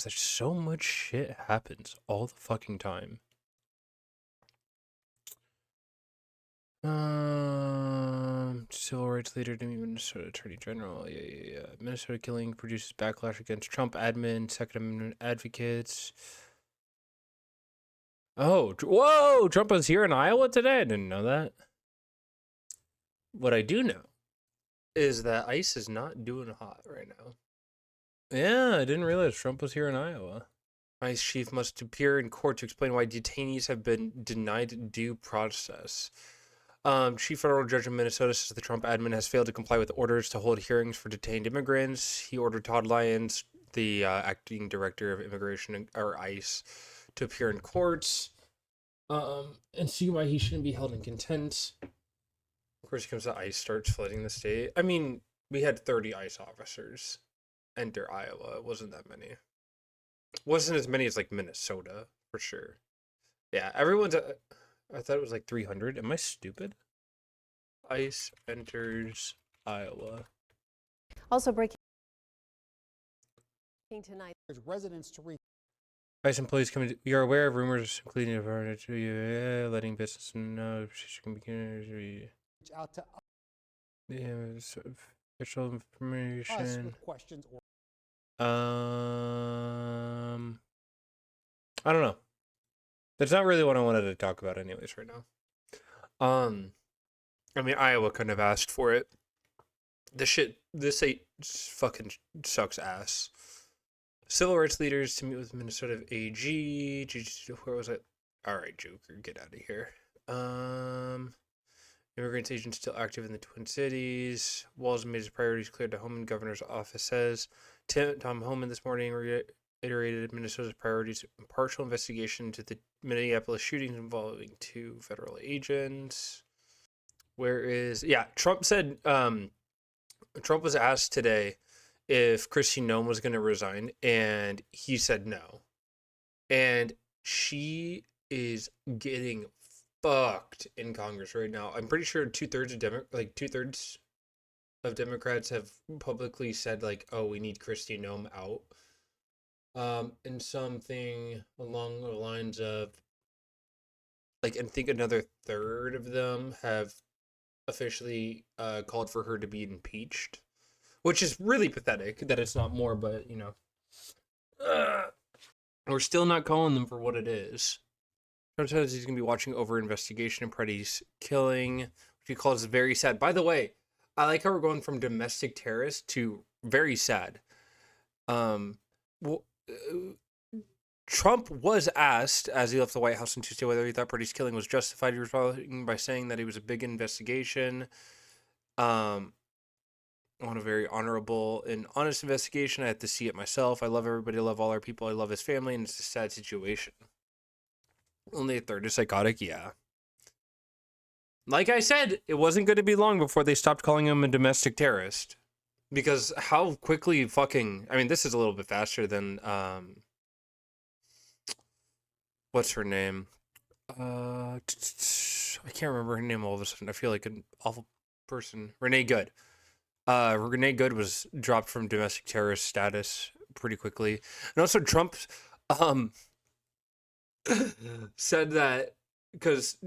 Such so much shit happens all the fucking time. Civil rights leader to meet Minnesota Attorney General. Yeah. Minnesota killing produces backlash against Trump admin, Second Amendment advocates. Oh, whoa! Trump was here in Iowa today. I didn't know that. What I do know is that ICE is not doing hot right now. Yeah, I didn't realize Trump was here in Iowa. ICE chief must appear in court to explain why detainees have been denied due process. Chief federal judge of Minnesota says the Trump admin has failed to comply with orders to hold hearings for detained immigrants. He ordered Todd Lyons, the acting director of immigration or ICE, to appear in court and see why he shouldn't be held in contempt. Of course, he comes to ICE, starts flooding the state. I mean, we had 30 ICE officers enter Iowa. It wasn't that many. Wasn't as many as like Minnesota for sure. Yeah, everyone's. I thought it was like 300. Am I stupid? ICE enters Iowa. Also breaking tonight. There's residents to reach. ICE employees coming. We are aware of rumors, including of letting business know can begin. Out to Official us information. with questions or I don't know. That's not really what I wanted to talk about, anyways, right now. I mean, Iowa couldn't have asked for it. This state fucking sucks ass. Civil rights leaders to meet with Minnesota AG. Where was it? All right, Joker, get out of here. Immigrants agents still active in the Twin Cities. Walz made his priorities clear to Homan. Governor's office says. Tom Homan this morning reiterated Minnesota's priorities: impartial investigation into the Minneapolis shootings involving 2 federal agents. Trump said. Trump was asked today if Kristi Noem was going to resign, and he said no. And she is getting fucked in Congress right now. I'm pretty sure 2/3 of Democrats have publicly said like, "Oh, we need Kristi Noem out," and something along the lines of like, I think another third of them have officially called for her to be impeached, which is really pathetic that it's not more. But you know, we're still not calling them for what it is. Trump says he's going to be watching over investigation in Pretty's killing, which he calls very sad. By the way, I like how we're going from domestic terrorist to very sad. Trump was asked as he left the White House on Tuesday whether he thought Pretty's killing was justified. He responded by saying that it was a big investigation. On a very honorable and honest investigation. I had to see it myself. I love everybody. I love all our people. I love his family, and it's a sad situation. Only a third is psychotic, yeah. Like I said, it wasn't going to be long before they stopped calling him a domestic terrorist. Because how quickly I mean, this is a little bit faster than, what's her name? I can't remember her name all of a sudden. I feel like an awful person. Renee Good. Renee Good was dropped from domestic terrorist status pretty quickly. And also Trump said that because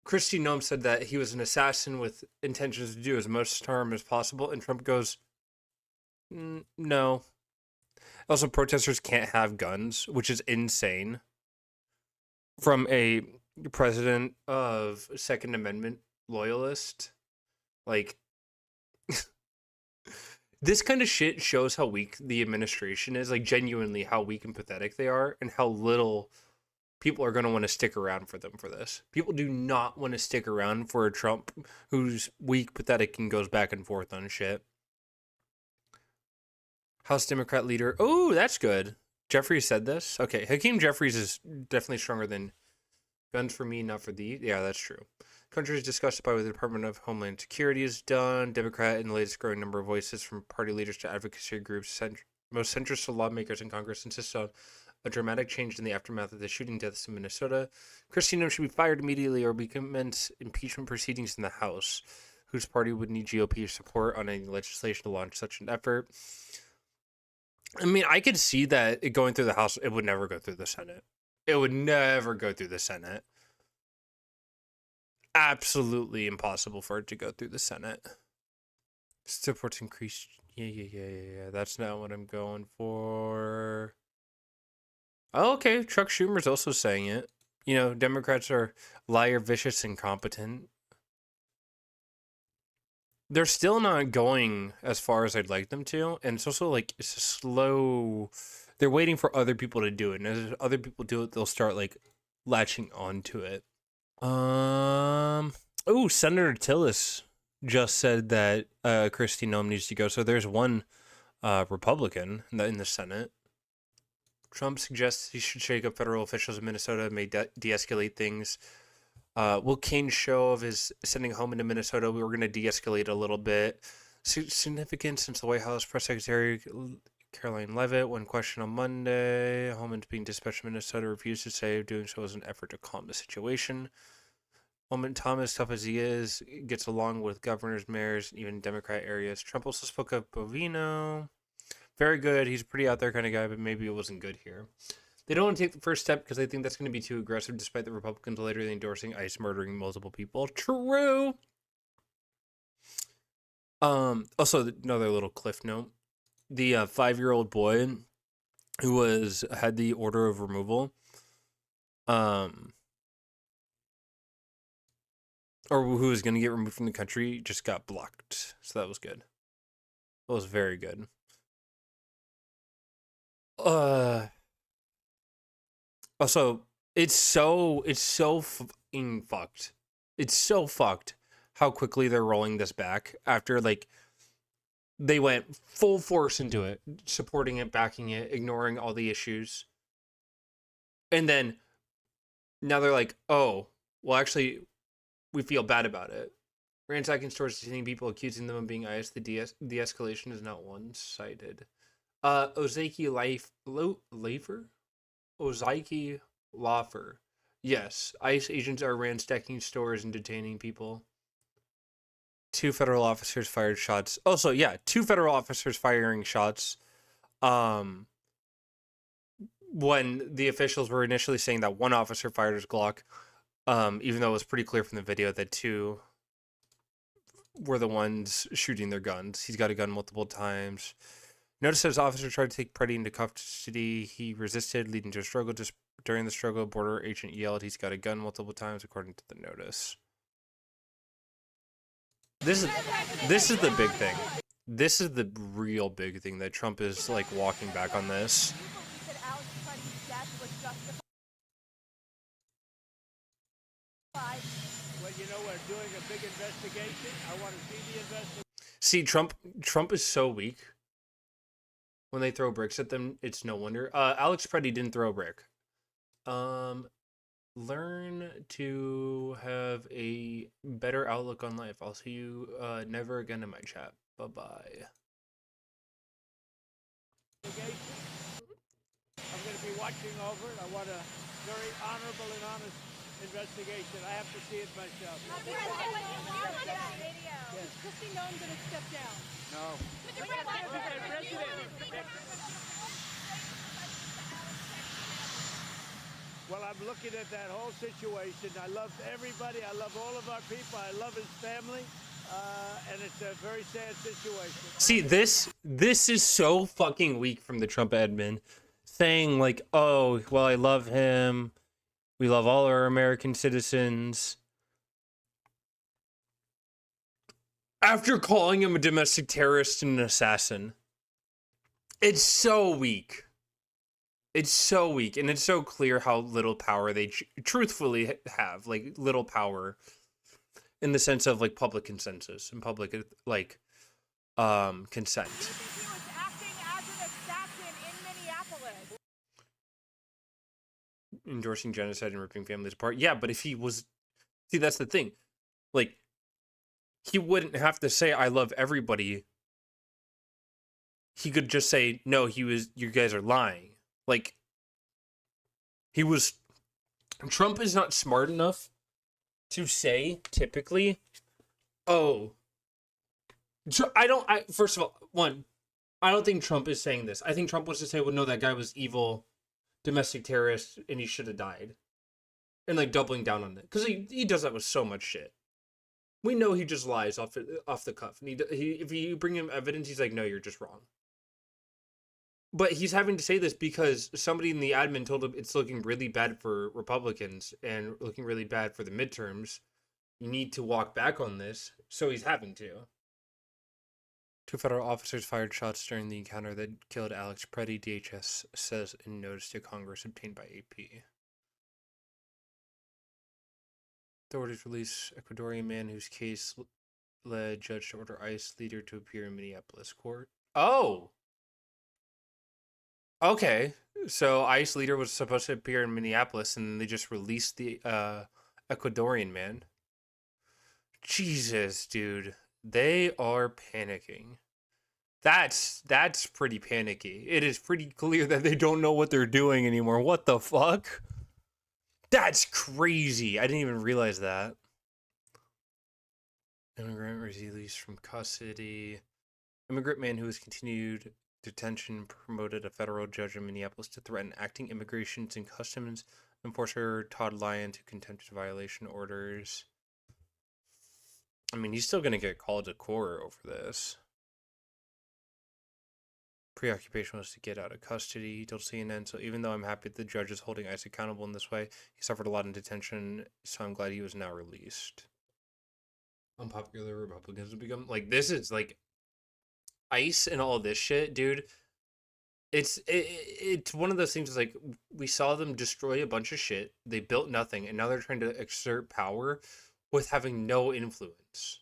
Kristi Noem said that he was an assassin with intentions to do as much harm as possible, and Trump goes, no. Also, protesters can't have guns, which is insane. From a president of Second Amendment loyalist, like, this kind of shit shows how weak the administration is, like genuinely how weak and pathetic they are, and how little people are going to want to stick around for them for this. People do not want to stick around for a Trump who's weak, pathetic, and goes back and forth on shit. House Democrat leader. Oh, that's good. Jeffries said this. Okay, Hakeem Jeffries is definitely stronger than guns for me, not for thee. Yeah, that's true. Country is discussed by what the Department of Homeland Security has done. Democrat and the latest growing number of voices from party leaders to advocacy groups, most centrist lawmakers in Congress insist on a dramatic change in the aftermath of the shooting deaths in Minnesota. Kristi Noem should be fired immediately or be commence impeachment proceedings in the House, whose party would need GOP support on any legislation to launch such an effort. I mean, I could see that it going through the House. It would never go through the Senate. It would never go through the Senate. Absolutely impossible for it to go through the Senate. Supports increased. Yeah. That's not what I'm going for. Oh, okay. Chuck Schumer's also saying it. You know, Democrats are liar, vicious, incompetent. They're still not going as far as I'd like them to. And it's also like, it's a slow. They're waiting for other people to do it. And as other people do it, they'll start like latching onto it. Oh, Senator Tillis just said that Kristi Noem needs to go. So there's one Republican in the Senate. Trump suggests he should shake up federal officials in Minnesota, may de-escalate things. Will Kane's show of his sending home into Minnesota, we were going to de-escalate a little bit. Significant since the White House press secretary Caroline Leavitt, when questioned on Monday, Holman's being dispatched to Minnesota, refused to say doing so was an effort to calm the situation. Holman Thomas, tough as he is, gets along with governors, mayors, even Democrat areas. Trump also spoke of Bovino. Very good. He's a pretty out there kind of guy, but maybe it wasn't good here. They don't want to take the first step because they think that's going to be too aggressive, despite the Republicans later endorsing ICE murdering multiple people. True. Also, another little cliff note. The 5-year-old boy who had the order of removal, or who was going to get removed from the country, just got blocked. So that was good. That was very good. Also, it's so fucking fucked. It's so fucked how quickly they're rolling this back after like they went full force into it, supporting it, backing it, ignoring all the issues. And then now they're like, oh, well, actually, we feel bad about it. Ransacking stores, detaining people, accusing them of being IS. The de-escalation is not one-sided. Ozaki Lafer? Ozaki Lafer. Yes, ICE agents are ransacking stores and detaining people. 2 federal officers fired shots. Also, yeah, 2 federal officers firing shots. When the officials were initially saying that 1 officer fired his Glock, even though it was pretty clear from the video that 2 were the ones shooting their guns. He's got a gun multiple times. Notice his officer tried to take Preddy into custody. He resisted, leading to a struggle. Just during the struggle, border agent yelled he's got a gun multiple times, according to the notice. This is the big thing. This is the real big thing that Trump is like walking back on this. Well, you know, we're doing a big investigation. I want to see the investigation. See, Trump is so weak. When they throw bricks at them, it's no wonder. Alex Preddy didn't throw a brick. Learn to have a better outlook on life. I'll see you never again in my chat. Bye-bye. I'm going to be watching over it. I want a very honorable and honest investigation. I have to see it myself. Is Kristi Noem going to step down? No. Well, I'm looking at that whole situation. I love everybody. I love all of our people. I love his family. And it's a very sad situation. See, this is so fucking weak from the Trump admin. Saying like, oh, well, I love him. We love all our American citizens. After calling him a domestic terrorist and an assassin. It's so weak. It's so weak. And it's so clear how little power they truthfully have. Like, little power. In the sense of, like, public consensus. And public, like, consent. He was acting as an assassin in Minneapolis. Endorsing genocide and ripping families apart. Yeah, but if he was... See, that's the thing. Like, he wouldn't have to say, I love everybody. He could just say, no, you guys are lying. Like, Trump is not smart enough to say, typically, oh, first of all, I don't think Trump is saying this. I think Trump wants to say, well, no, that guy was evil, domestic terrorist, and he should have died. And like doubling down on it. Because he does that with so much shit. We know he just lies off the cuff. And he if you bring him evidence, he's like, no, you're just wrong. But he's having to say this because somebody in the admin told him it's looking really bad for Republicans and looking really bad for the midterms. You need to walk back on this. So he's having to. 2 federal officers fired shots during the encounter that killed Alex Preddy, DHS says in notice to Congress obtained by AP. Authorities release Ecuadorian man whose case led judge to order ICE leader to appear in Minneapolis court. Oh! Okay, so ICE leader was supposed to appear in Minneapolis, and then they just released the Ecuadorian man. Jesus, dude, they are panicking. That's pretty panicky. It is pretty clear that they don't know what they're doing anymore. What the fuck? That's crazy. I didn't even realize that. Immigrant released from custody. Immigrant man who has continued detention promoted a federal judge in Minneapolis to threaten acting immigration and customs enforcer Todd Lyon to contempt violation orders. I mean, he's still going to get called to court over this. Preoccupation was to get out of custody, he told CNN. So even though I'm happy the judge is holding ICE accountable in this way, he suffered a lot in detention, so I'm glad he was now released. Unpopular Republicans have become like, this is like ICE and all this shit, dude. It's one of those things. Like, we saw them destroy a bunch of shit. They built nothing, and now they're trying to exert power with having no influence.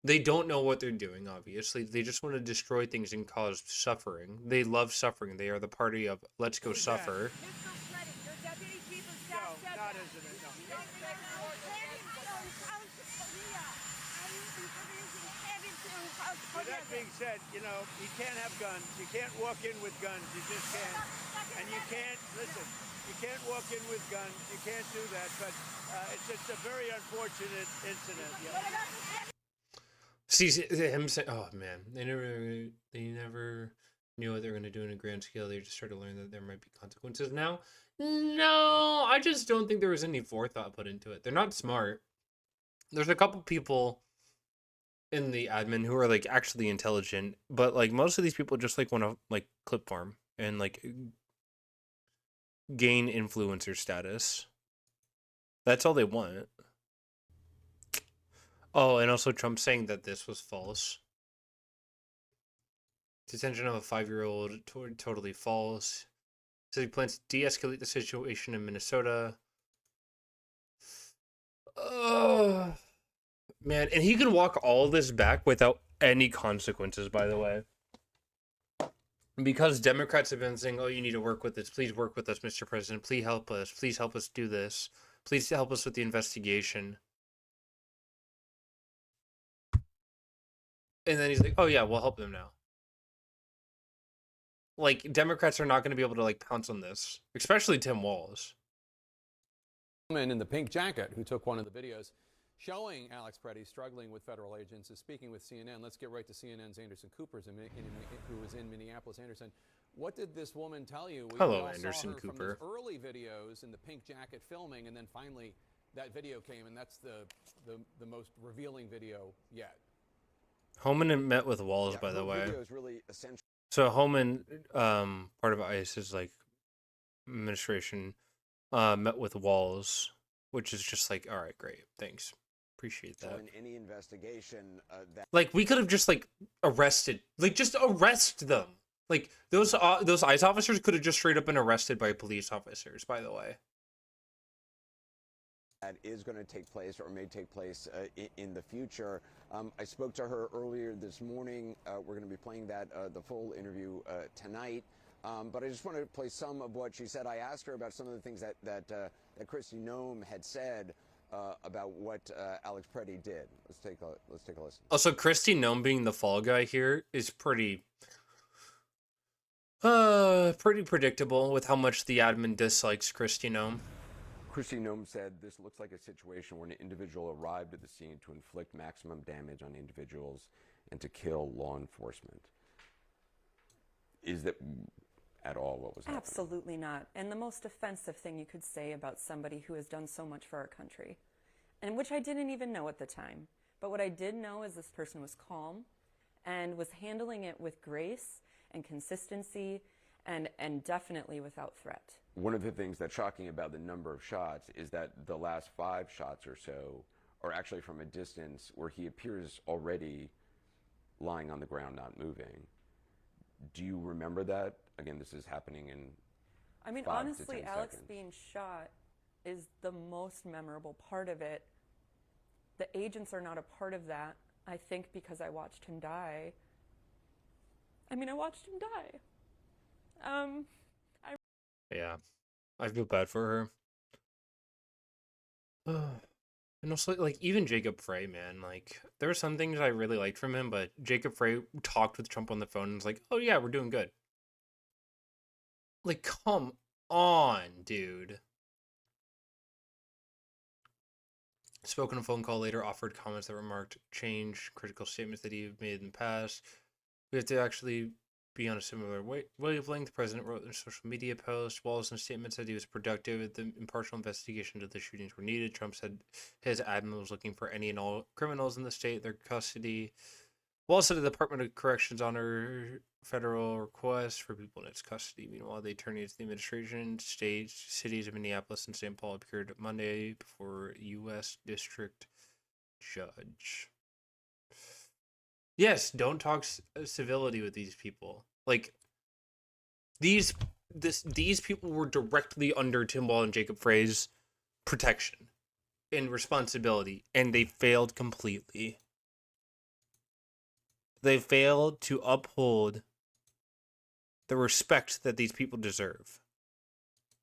They don't know what they're doing, obviously. They just want to destroy things and cause suffering. They love suffering. They are the party of let's go suffer. Mr. Credit, your deputy chief of No, staff said not that. isn't it? No. With that being said, you know, you can't have guns. You can't walk in with guns. You just can't. And you can't, listen, you can't walk in with guns. You can't do that. But it's just a very unfortunate incident. Yeah. See him say, "Oh man, they never knew what they were going to do in a grand scale. They just started to learn that there might be consequences now." No, I just don't think there was any forethought put into it. They're not smart. There's a couple people in the admin who are like actually intelligent, but like most of these people just like want to like clip farm and like gain influencer status. That's all they want. Oh, and also Trump saying that this was false. Detention of a 5-year-old, totally false. So he plans to de-escalate the situation in Minnesota. Man, and he can walk all this back without any consequences, by the way. Because Democrats have been saying, oh, you need to work with this. Please work with us, Mr. President. Please help us. Please help us do this. Please help us with the investigation. And then he's like, oh, yeah, we'll help them now. Like, Democrats are not going to be able to, like, pounce on this. Especially Tim Walz. Woman in the pink jacket who took one of the videos showing Alex Preddy struggling with federal agents is speaking with CNN. Let's get right to CNN's Anderson Cooper, who was in Minneapolis. Anderson, what did this woman tell you? Hello, Anderson Cooper. From those early videos in the pink jacket filming, and then finally that video came, and that's the most revealing video yet. Homan met with Walz, by the way. Really so Homan, part of ICE's like administration, met with Walz, which is just like, all right, great, thanks, appreciate that. in any investigation, that like we could have just like arrested, like just arrest them. Like those ICE officers could have just straight up been arrested by police officers. By the way. that is going to take place or may take place in the future. I spoke to her earlier this morning. We're going to be playing that the full interview tonight. But I just want to play some of what she said. I asked her about some of the things that Kristi Noem had said about what Alex Preddy did. Let's take a listen. Also, Kristi Noem being the fall guy here is pretty predictable with how much the admin dislikes Kristi Noem. Kristi Noem said, this looks like a situation where an individual arrived at the scene to inflict maximum damage on individuals and to kill law enforcement. Is that at all what was happening? Absolutely not. And the most offensive thing you could say about somebody who has done so much for our country, and which I didn't even know at the time. But what I did know is this person was calm and was handling it with grace and consistency and definitely without threat. One of the things that's shocking about the number of shots is that the last 5 shots or so are actually from a distance where he appears already lying on the ground, not moving. Do you remember that? Again, this is happening in I mean, 5 to honestly, 10 Alex seconds. being shot is the most memorable part of it. The agents are not a part of that, I think, because I watched him die. I mean, I watched him die. Yeah, I feel bad for her. And also, like, even Jacob Frey, man, like, there were some things I really liked from him, but Jacob Frey talked with Trump on the phone and was like, oh yeah, we're doing good. Like, come on, dude. Spoke on a phone call later, offered comments that remarked change, critical statements that he made in the past. We have to actually be on a similar wavelength. The president wrote in a social media post. Wallace in a statement said he was productive. The impartial investigation into the shootings were needed. Trump said his admin was looking for any and all criminals in the state, their custody. Wallace said the Department of Corrections honored federal requests for people in its custody. Meanwhile, the attorneys of the administration, states, cities of Minneapolis and St. Paul appeared Monday before a U.S. District Judge. Yes, don't talk civility with these people. Like, these people were directly under Tim Wall and Jacob Frey's protection and responsibility, and they failed completely. They failed to uphold the respect that these people deserve.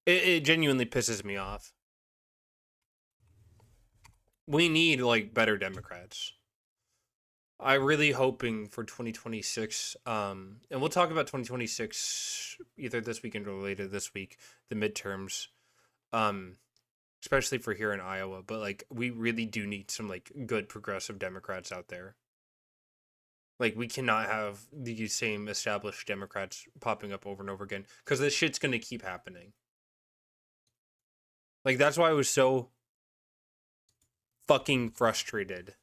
It genuinely pisses me off. We need, like, better Democrats. I'm really hoping for 2026, and we'll talk about 2026 either this weekend or later this week, the midterms, especially for here in Iowa. But, like, we really do need some, like, good progressive Democrats out there. Like, we cannot have the same established Democrats popping up over and over again, because this shit's going to keep happening. Like, that's why I was so fucking frustrated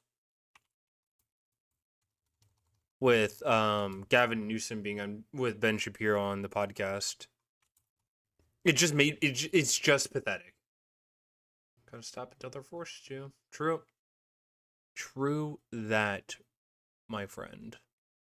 with Gavin Newsom being on with Ben Shapiro on the podcast. It just made it's just pathetic. Gotta stop until they're forced to. True that, my friend.